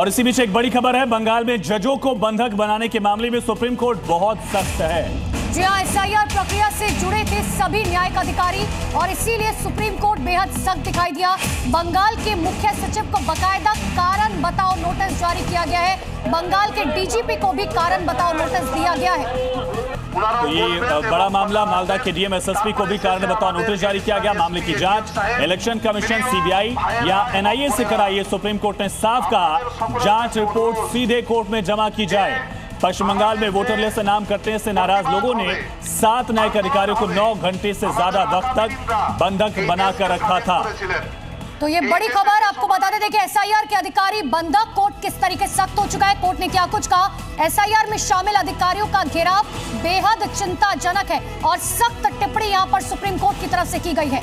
और इसी बीच एक बड़ी खबर है, बंगाल में जजों को बंधक बनाने के मामले में सुप्रीम कोर्ट बहुत सख्त है। जी हाँ, एसआईआर प्रक्रिया से जुड़े थे सभी न्यायिक अधिकारी और इसीलिए सुप्रीम कोर्ट बेहद सख्त दिखाई दिया। बंगाल के मुख्य सचिव को बकायदा कारण बताओ नोटिस जारी किया गया है। बंगाल के डीजीपी को भी कारण बताओ नोटिस दिया गया है। तो ये बड़ा मामला, मालदा के डीएम एसएसपी को भी कारण बताओ नोटिस जारी किया गया। मामले की जांच इलेक्शन कमीशन, सीबीआई या एनआईए से कराइए। सुप्रीम कोर्ट ने साफ कहा, जांच रिपोर्ट सीधे कोर्ट में जमा की जाए। पश्चिम बंगाल में वोटर लिस्ट से नाम कटने से नाराज लोगों ने 7 न्यायिक अधिकारियों को 9 घंटे से ज्यादा वक्त तक बंधक बनाकर रखा था। तो ये बड़ी खबर आपको बता दें, देखिए एसआईआर के अधिकारी बंधक, कोर्ट किस तरीके सख्त हो चुका है। कोर्ट ने क्या कुछ कहा, एसआईआर में शामिल अधिकारियों का घेराव बेहद चिंताजनक है और सख्त टिप्पणी यहां पर सुप्रीम कोर्ट की तरफ से की गई है।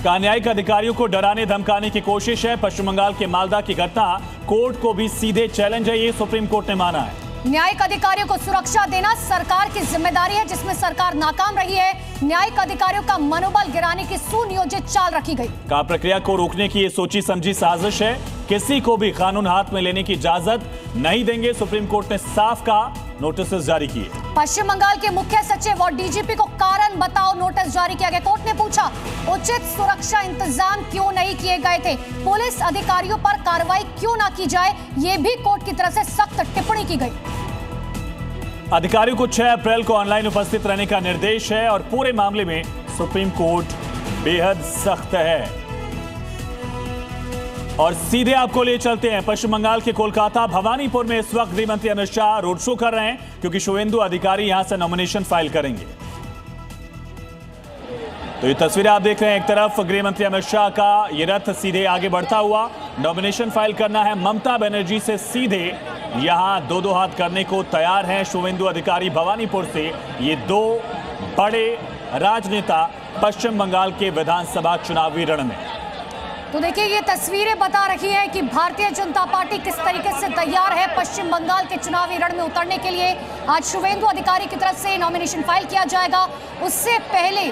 न्यायिक अधिकारियों को डराने धमकाने की कोशिश है। पश्चिम बंगाल के मालदा की घटना कोर्ट को भी सीधे चैलेंज है, ये सुप्रीम कोर्ट ने माना है। न्यायिक अधिकारियों को सुरक्षा देना सरकार की जिम्मेदारी है, जिसमें सरकार नाकाम रही है। न्यायिक अधिकारियों का मनोबल गिराने की सुनियोजित चाल रखी गई। प्रक्रिया को रोकने की ये सोची समझी साजिश है। किसी को भी कानून हाथ में लेने की इजाजत नहीं देंगे, सुप्रीम कोर्ट ने साफ कहा, नोटिस जारी किए। पश्चिम बंगाल के मुख्य सचिव और डीजीपी को कारण बताओ नोटिस जारी किया गया। कोर्ट ने पूछा, उचित सुरक्षा इंतजाम क्यों नहीं किए गए थे, पुलिस अधिकारियों पर कार्रवाई क्यों ना की जाए, ये भी कोर्ट की तरफ से सख्त टिप्पणी की गई। अधिकारियों को 6 अप्रैल को ऑनलाइन उपस्थित रहने का निर्देश है और पूरे मामले में सुप्रीम कोर्ट बेहद सख्त है। और सीधे आपको ले चलते हैं पश्चिम बंगाल के कोलकाता भवानीपुर में। इस वक्त गृह मंत्री अमित शाह रोड शो कर रहे हैं, क्योंकि शुवेंदु अधिकारी यहां से नॉमिनेशन फाइल करेंगे। तो ये तस्वीरें आप देख रहे हैं, एक तरफ गृह मंत्री अमित शाह का ये रथ सीधे आगे बढ़ता हुआ नॉमिनेशन फाइल करना है। ममता बनर्जी से सीधे यहां 2-2 हाथ करने को तैयार हैं शुवेंदु अधिकारी भवानीपुर से। ये 2 बड़े राजनेता पश्चिम बंगाल के विधानसभा चुनावी रण में। तो देखिए, ये तस्वीरें बता रही हैं कि भारतीय जनता पार्टी किस तरीके से तैयार है पश्चिम बंगाल के चुनावी रण में उतरने के लिए। आज शुवेंदु अधिकारी की तरफ से नॉमिनेशन फाइल किया जाएगा। उससे पहले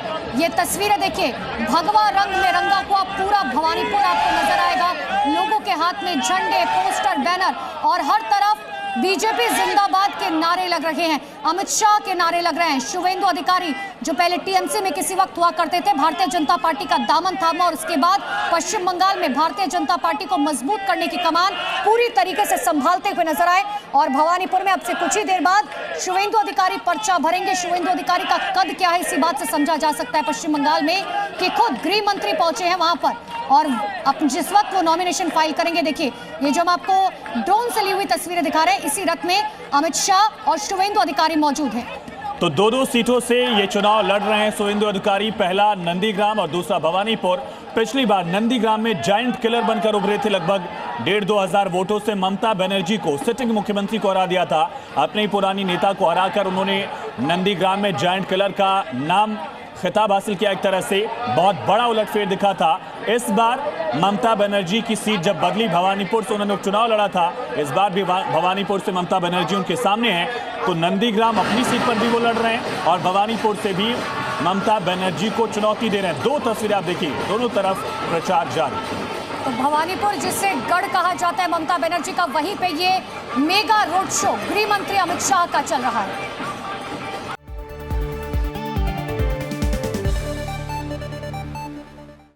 ये तस्वीरें देखिए, भगवा रंग में रंगा हुआ पूरा भवानीपुर आपको नजर आएगा। लोगों के हाथ में झंडे, पोस्टर, बैनर और हर तरफ बीजेपी जिंदाबाद के नारे लग रहे हैं, अमित शाह के नारे लग रहे हैं। शुवेंदु अधिकारी जो पहले टीएमसी में किसी वक्त हुआ करते थे, भारतीय जनता पार्टी का दामन थामा और उसके बाद पश्चिम बंगाल में भारतीय जनता पार्टी को मजबूत करने की कमान पूरी तरीके से संभालते हुए नजर आए। और भवानीपुर में अब से कुछ ही देर बाद शुवेंदु अधिकारी पर्चा भरेंगे। शुवेंदु अधिकारी का कद क्या है, इसी बात से समझा जा सकता है पश्चिम बंगाल में कि खुद गृह मंत्री पहुंचे हैं वहां पर और अब जिस वक्त वो नॉमिनेशन फाइल करेंगे, देखिए ये जो हम आपको ड्रोन से ली हुई तस्वीरें दिखा रहे हैं, इसी रथ में अमित शाह और शुवेंदु अधिकारी मौजूद हैं। तो 2-2 सीटों से ये चुनाव लड़ रहे हैं शुवेंदु अधिकारी, पहला नंदीग्राम और दूसरा भवानीपुर। पिछली बार नंदीग्राम में जायंट किलर बनकर उभरे थे, लगभग 1,500-2 हजार वोटों से ममता बनर्जी को, सिटिंग मुख्यमंत्री को हरा दिया था। अपने ही पुरानी नेता को हराकर उन्होंने नंदीग्राम में जायंट किलर का नाम खिताब हासिल किया। एक तरह से बहुत बड़ा उलटफेर दिखा था। इस बार ममता बनर्जी की सीट जब बदली, भवानीपुर से उन्होंने उपचुनाव लड़ा था, इस बार भी भवानीपुर से ममता बनर्जी उनके सामने है। तो नंदीग्राम अपनी सीट पर भी वो लड़ रहे हैं और भवानीपुर से भी ममता बनर्जी को चुनौती दे रहे हैं। 2 तस्वीरें आप देखिए, दोनों तरफ प्रचार जारी। तो भवानीपुर जिसे गढ़ कहा जाता है ममता बनर्जी का, वहीं पे ये मेगा रोड शो गृह मंत्री अमित शाह का चल रहा है।